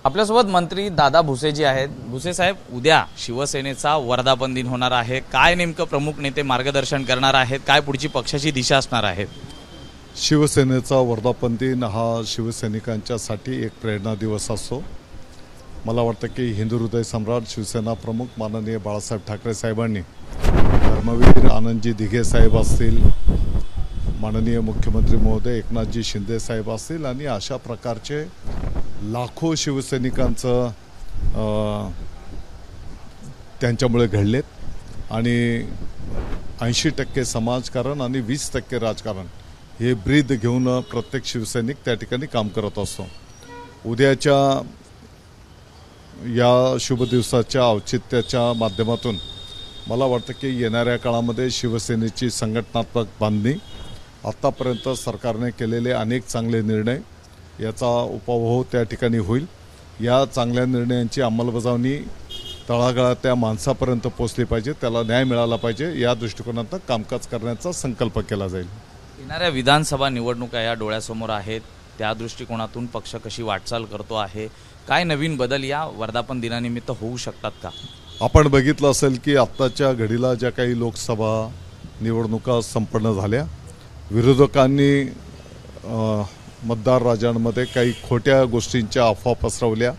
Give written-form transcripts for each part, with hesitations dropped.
आपल्यासोबत मंत्री दादा भुसे जी आहेत। भुसे साहेब, उद्या शिवसेनेचा वर्धापन दिन होणार आहे, काय नेमकं प्रमुख नेते मार्गदर्शन करणार आहेत, काय पुढची पक्षाची दिशा असणार आहे? शिवसेनेचा वर्धापन दिन हा शिवसैनिकांच्यासाठी एक प्रेरणा दिवस असतो। मला वाटतं की हिंदू हृदय सम्राट शिवसेना प्रमुख माननीय बाळासाहेब ठाकरे साहेबांनी, धर्मवीर आनंदजी दिघे साहेब असतील, माननीय मुख्यमंत्री महोदय एकनाथजी शिंदे साहेब असतील आणि अशा प्रकारचे लाखो शिवसैनिकांचं त्यांच्यामुळे घडलेत आणि 80% समाजकारण आणि 20% राजकारण हे ब्रीद घेऊन प्रत्येक शिवसैनिक त्या ठिकाणी काम करत असतो। उद्याच्या या शुभ दिवसाच्या औचित्याच्या माध्यमातून मला वाटतं की येणाऱ्या काळामध्ये शिवसेनेची संघटनात्मक बांधणी, आत्तापर्यंत सरकारने केलेले अनेक चांगले निर्णय याचा उपभोग त्या ठिकाणी होईल। या चांगल्या निर्णयांची अंमलबजावणी तळागाळातल्या माणसापर्यंत पोहोचली पाहिजे, त्याला न्याय मिळाला पाहिजे, या दृष्टिकोनातून कामकाज करण्याचा संकल्प केला जाईल। येणाऱ्या विधानसभा निवडणुका या डोळ्यासमोर आहेत, त्या दृष्टिकोनातून पक्ष कशी वाटचाल करतो आहे, काय नवीन बदल या वर्धापन दिनानिमित्त होऊ शकतात का? आपण बघितलं असेल की आत्ताच्या घडीला ज्या काही लोकसभा निवडणुका संपन्न झाल्या, विरोधकांनी मतदार राजांमध्ये काही खोट्या गोष्टींच्या अफवा पसरवल्या,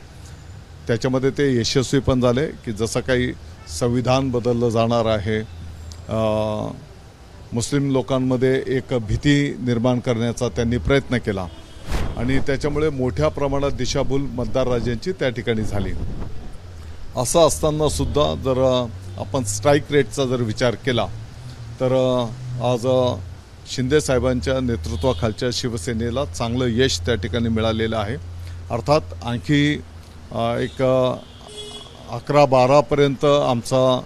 त्याच्यामध्ये ते यशस्वी पण झाले की जसं काही संविधान बदललं जाणार आहे, मुस्लिम लोकांमध्ये एक भीती निर्माण करण्याचा त्यांनी प्रयत्न केला आणि त्याच्यामुळे मोठ्या प्रमाणात दिशाभूल मतदार राजांची त्या ठिकाणी झाली। असं असताना सुद्धा जर आपण स्ट्राईक रेटचा जर विचार केला तर आज शिंदे साहेबांच्या नेतृत्वाखालच्या शिवसेनेला चांगलं यश त्या ठिकाणी मिळालेलं आहे। अर्थात आणखी एक 11-12 पर्यंत आमचा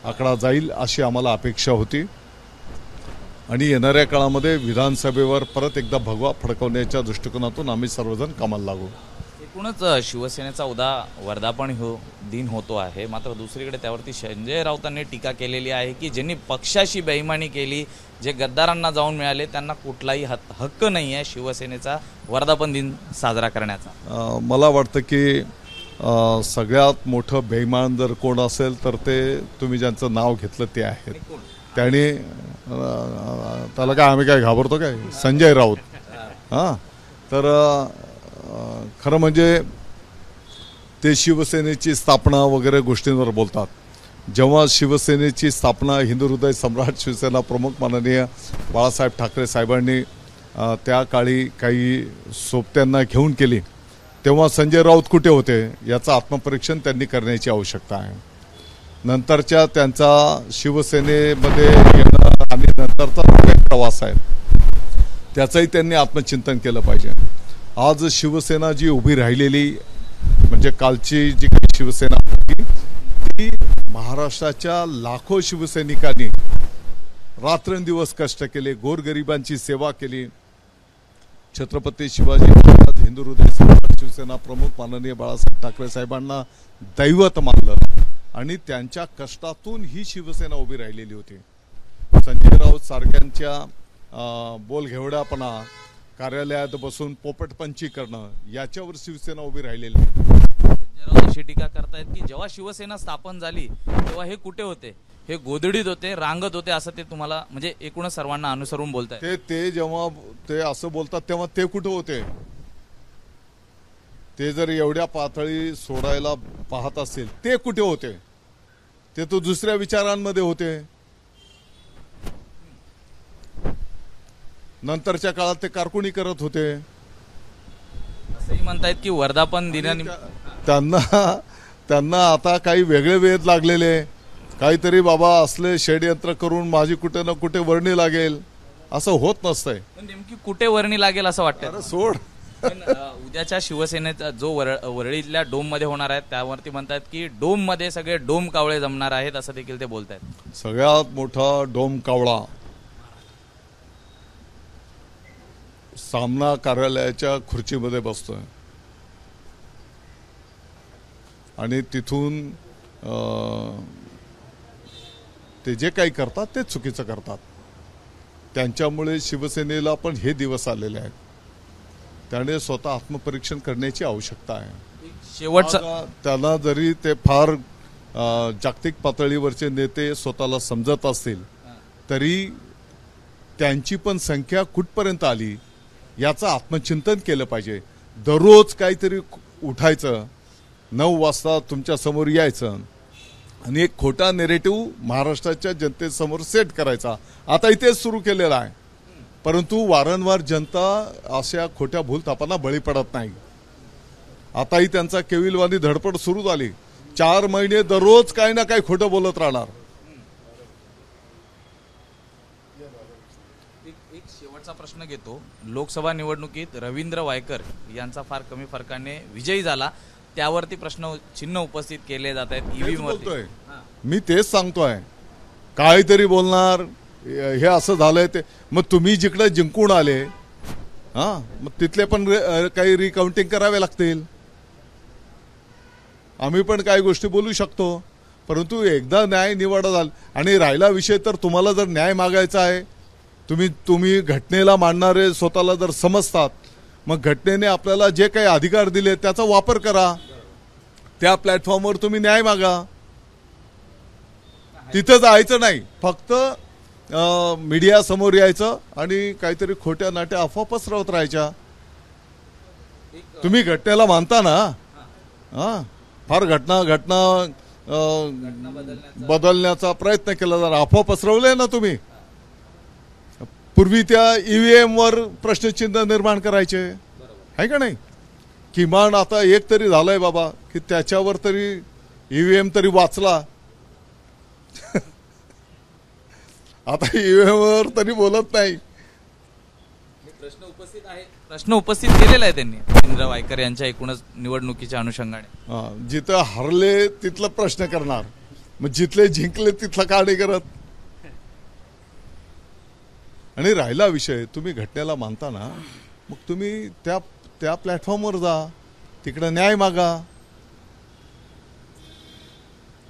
आकडा जाईल अशी आम्हाला अपेक्षा होती आणि येणाऱ्या काळामध्ये विधानसभेवर परत एकदा भगवा फडकवण्याच्या दृष्टिकोनातून आम्ही सर्वजण कामाला लागू। एकूणच शिवसेनेचा उद्या वर्धापन दिन होतो आहे, मात्र दुसरीकडे त्यावरती संजय राऊतांनी टीका केलेली आहे की ज्यांनी पक्षाशी बेईमानी केली, जे गद्दारांना जाऊन मिळाले, त्यांना कुठलाही हक्क नाही आहे शिवसेनेचा वर्धापन दिन साजरा करण्याचा। मला वाटतं की सगळ्यात मोठं बेईमान जर कोण असेल तर ते तुम्ही ज्यांचं नाव घेतलं ते आहेत, त्याने त्याला काय आम्ही काय घाबरतो काय, संजय राऊत। हां, तर खरं म्हणजे ते शिवसेनेची स्थापना वगैरे गोष्टींवर बोलतात। जेव्हा शिवसेनेची स्थापना हिंदू हृदय सम्राट शिवसेना प्रमुख माननीय बाळासाहेब ठाकरे साहेबांनी त्या काळी काही सोबत्यांना घेऊन केली, तेव्हा संजय राऊत कुठे होते याचं आत्मपरीक्षण त्यांनी करण्याची आवश्यकता आहे। नंतरच्या त्यांचा शिवसेनेमध्ये येणं आणि नंतरचा प्रवास आहे त्याचंही त्यांनी आत्मचिंतन केलं पाहिजे। आज शिवसेना जी उभी राहिलेली, म्हणजे कालची जी काही शिवसेना होती ती महाराष्ट्राच्या लाखो शिवसैनिकांनी रात्रंदिवस कष्ट केले, गोरगरिबांची सेवा केली। छत्रपती शिवाजी महाराज हिंदू हृदय सम्राट शिवसेना प्रमुख माननीय बाळासाहेब ठाकरे साहेबांना दैवत मानलं आणि त्यांच्या कष्टातून ही शिवसेना उभी राहिलेली होती। संजय राऊत सारख्यांच्या बोलघेवड्यापणा, कार्यालयात बसून पोपटपंची करणं, याच्यावर शिवसेना उभी राहिलेली आहे। अशी टीका करतायत की जेव्हा शिवसेना स्थापन झाली तेव्हा हे कुठे होते, हे गोधडीत होते, रांगत होते, असं ते तुम्हाला म्हणजे एकूणच सर्वांना अनुसरून बोलताय। ते जेव्हा ते असं बोलतात तेव्हा ते कुठे होते? ते जर एवढ्या पातळी सोडायला पाहत असेल ते कुठे होते? ते तो दुसऱ्या विचारांमध्ये होते। नंतरच्या काळात ते कारकुनी करत होते। असंही म्हणतायत की वर्धापन दिनानिमित्त त्यांना आता काही वेगळे वेध लागलेले, काहीतरी बाबा असले षड्यंत्र करून माझी कुठे ना कुठे वर्णी लागेल, असं होत नसतंय। नेमकी कुठे वर्णी लागेल असं वाटतं? सोड। उद्याच्या शिवसेनेचा जो वरळीतल्या डोम मध्ये होणार आहे त्यावरती म्हणतात की डोम मध्ये सगळे डोम कावळे जमणार आहेत, असं देखील ते बोलतायत। सगळ्यात मोठा डोम कावळा सामना कार्यालयाच्या खुर्चीमध्ये बसतोय आणि तिथून ते जे काही करतात ते चुकीचं करतात। त्यांच्यामुळे शिवसेनेला पण हे दिवस आलेले आहेत, त्याने स्वतः आत्मपरीक्षण करण्याची आवश्यकता आहे। शेवटचा त्याला जरी ते फार जागतिक पातळीवरचे नेते स्वतःला समजत असतील तरी त्यांची पण संख्या कुठपर्यंत आली याचं आत्मचिंतन केलं पाहिजे. दररोज काहीतरी उठायचं, 9 वाजता तुमच्या समोर यायचं आणि एक खोटा नेरेटिव्ह महाराष्ट्राच्या जनतेसमोर सेट करायचा. आता इथेच सुरू केलेला आहे, परंतु वारंवार जनता अशा खोट्या भूलथापांना बळी पडत नाही. आताही त्यांचा केविलवाणी धडपड सुरू झाली. 4 महिने दररोज काही ना काही खोटं बोलत राहणार. एक शेवटचा प्रश्न घेतो. लोकसभा निवडणुकीत रवींद्र वायकर यांचा फार कमी फरकाने विजयी झाला, त्यावरती प्रश्न चिन्ह उपस्थित केले जात आहेत. ईव्हीएम बोलतोय मी तेच सांगतोय, काहीतरी बोलणार हे असं झालंय ते. मग तुम्ही जिकडे जिंकून आले मग तिथले पण काही रिकाउंटिंग करावे लागतील. आम्ही पण काही गोष्टी बोलू शकतो, परंतु एकदा न्याय निवाडा झाला. आणि राहिला विषय, तर तुम्हाला जर न्याय मागायचा आहे, तुम्ही घटनेला मांडणारे स्वतःला जर समजतात, मग घटनेने आपल्याला जे काही अधिकार दिले त्याचा वापर करा. त्या प्लॅटफॉर्मवर तुम्ही न्याय मागा. तिथं जायचं नाही, फक्त मीडिया समोर यायचं आणि काहीतरी खोट्या नाट्या अफवा पसरवत राहायच्या. तुम्ही घटनेला मानता ना, फार घटना बदलण्याचा प्रयत्न केला जाणार. अफवा पसरवले ना तुम्ही. पूर्वी त्या ईव्हीएम वर प्रश्नचिन्ह निर्माण करायचे आहे का नाही. किमान आता एक तरी झालंय बाबा की त्याच्यावर तरी ईव्हीएम तरी वाचला. आता ईव्हीएम वर तरी बोलत नाही. प्रश्न उपस्थित केलेला आहे त्यांनी रवींद्र वायकर यांच्या एकूणच निवडणुकीच्या अनुषंगाने. जिथं हरले तिथला प्रश्न करणार, मग जिथले जिंकले तिथला का नाही करत. आणि राहिला विषय, तुम्ही घटनेला मानता ना, मग तुम्ही त्या प्लॅटफॉर्मवर जा, तिकडे न्याय मागा.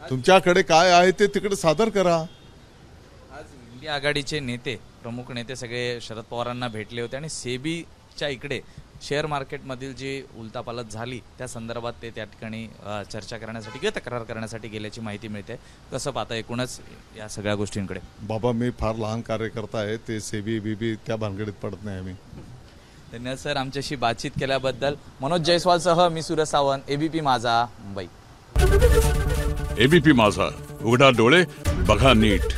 तुमच्याकडे काय आहे ते तिकडे सादर करा. आज इंडिया आघाडीचे नेते, प्रमुख नेते सगळे शरद पवारांना भेटले होते आणि सेबीच्या इकडे शेअर मार्केटमधील जी उलथापालथ झाली त्या संदर्भात ते त्या ठिकाणी चर्चा करण्यासाठी किंवा तक्रार करण्यासाठी गेल्याची माहिती मिळते. कसं पाहता एकूणच या सगळ्या गोष्टींकडे? बाबा, मी फार लहान कार्यकर्ता आहे, ते सेबी बीबी त्या भानगडीत पडत नाही आम्ही. धन्यवाद सर आमच्याशी बातचीत केल्याबद्दल. मनोज जयस्वालसह मी सूरज सावंत, एबीपी माझा, मुंबई. एबीपी माझा, उघडा डोळे बघा नीट.